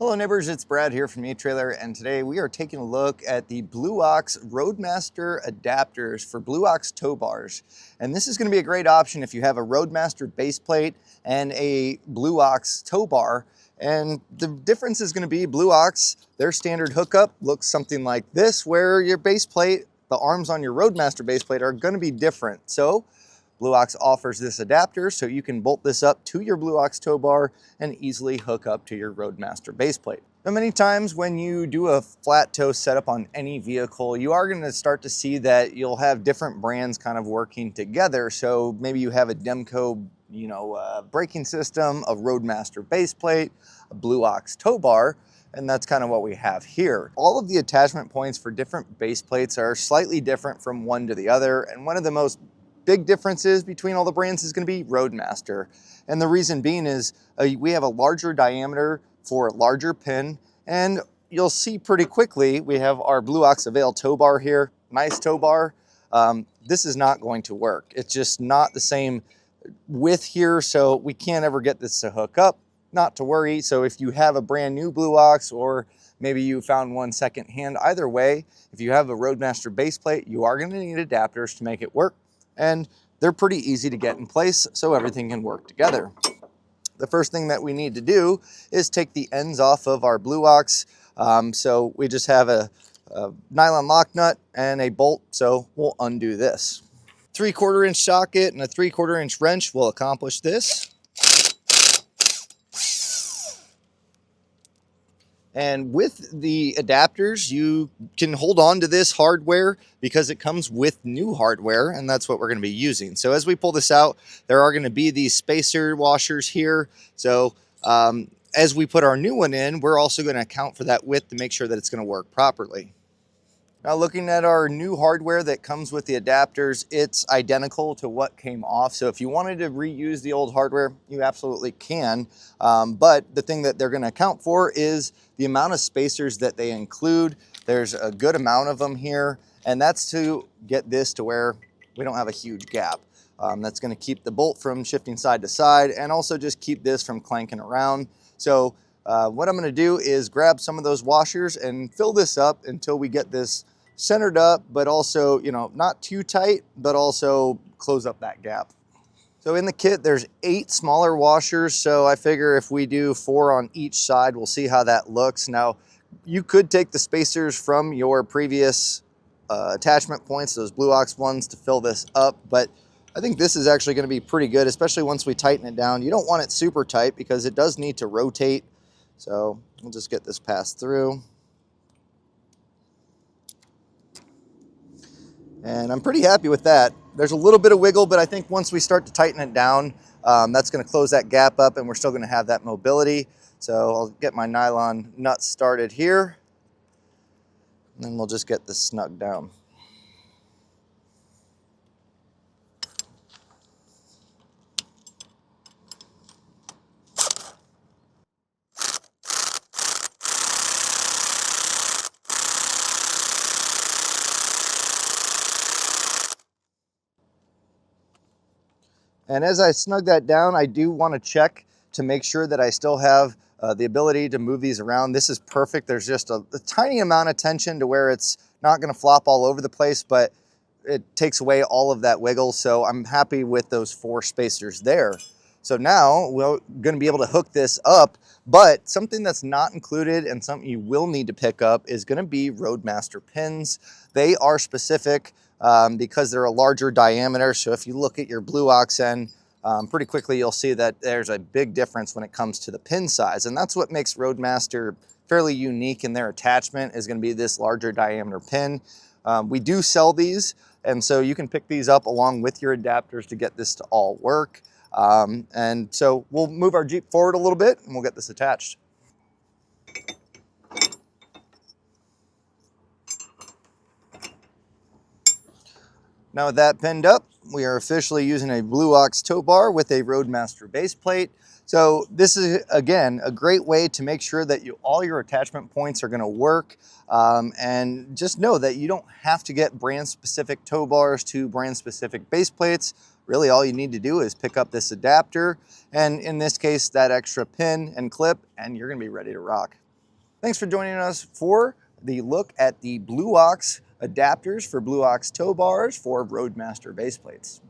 Hello neighbors, it's Brad here from etrailer, and today we are taking a look at the Blue Ox Roadmaster adapters for Blue Ox tow bars. And this is going to be a great option if you have a Roadmaster base plate and a Blue Ox tow bar. And the difference is going to be Blue Ox, their standard hookup looks something like this, where your base plate, the arms on your Roadmaster base plate are going to be different. So Blue Ox offers this adapter so you can bolt this up to your Blue Ox tow bar and easily hook up to your Roadmaster base plate. Now, many times when you do a flat tow setup on any vehicle, you are going to start to see that you'll have different brands kind of working together. So maybe you have a Demco, braking system, a Roadmaster base plate, a Blue Ox tow bar, and that's kind of what we have here. All of the attachment points for different base plates are slightly different from one to the other, and one of the most big differences between all the brands is going to be Roadmaster. And the reason being is we have a larger diameter for a larger pin, and you'll see pretty quickly we have our Blue Ox Avail tow bar here, nice tow bar. This is not going to work. It's just not the same width here, so we can't ever get this to hook up. Not to worry. So if you have a brand new Blue Ox, or maybe you found one secondhand, either way, if you have a Roadmaster base plate, you are going to need adapters to make it work. And they're pretty easy to get in place so everything can work together. The first thing that we need to do is take the ends off of our Blue Ox. So we just have a nylon lock nut and a bolt, so we'll undo this. 3/4 inch socket and a 3/4 inch wrench will accomplish this. And with the adapters, you can hold on to this hardware because it comes with new hardware, and that's what we're going to be using. So as we pull this out, there are going to be these spacer washers here. So as we put our new one in, we're also going to account for that width to make sure that it's going to work properly. Now, looking at our new hardware that comes with the adapters, it's identical to what came off. So if you wanted to reuse the old hardware, you absolutely can. But the thing that they're going to account for is the amount of spacers that they include. There's a good amount of them here, and that's to get this to where we don't have a huge gap. That's going to keep the bolt from shifting side to side, and also just keep this from clanking around. So what I'm going to do is grab some of those washers and fill this up until we get this centered up, but also, not too tight, but also close up that gap. So in the kit, there's 8 smaller washers. So I figure if we do 4 on each side, we'll see how that looks. Now, you could take the spacers from your previous attachment points, those Blue Ox ones, to fill this up, but I think this is actually going to be pretty good, especially once we tighten it down. You don't want it super tight because it does need to rotate. So we'll just get this passed through. And I'm pretty happy with that. There's a little bit of wiggle, but I think once we start to tighten it down, that's going to close that gap up, and we're still going to have that mobility. So I'll get my nylon nut started here, and then we'll just get this snug down. And as I snug that down, I do want to check to make sure that I still have the ability to move these around. This is perfect. There's just a tiny amount of tension to where it's not going to flop all over the place, but it takes away all of that wiggle. So I'm happy with those 4 spacers there. So now we're going to be able to hook this up, but something that's not included and something you will need to pick up is going to be Roadmaster pins. They are specific because they're a larger diameter. So if you look at your Blue Ox end, pretty quickly you'll see that there's a big difference when it comes to the pin size. And that's what makes Roadmaster fairly unique in their attachment, is going to be this larger diameter pin. We do sell these, and so you can pick these up along with your adapters to get this to all work. And so we'll move our Jeep forward a little bit and we'll get this attached. Now with that pinned up, we are officially using a Blue Ox tow bar with a Roadmaster base plate. So this is, again, a great way to make sure that all your attachment points are going to work. And just know that you don't have to get brand specific tow bars to brand specific base plates. Really all you need to do is pick up this adapter, and in this case, that extra pin and clip, and you're going to be ready to rock. Thanks for joining us for the look at the Blue Ox adapters for Blue Ox tow bars for Roadmaster base plates.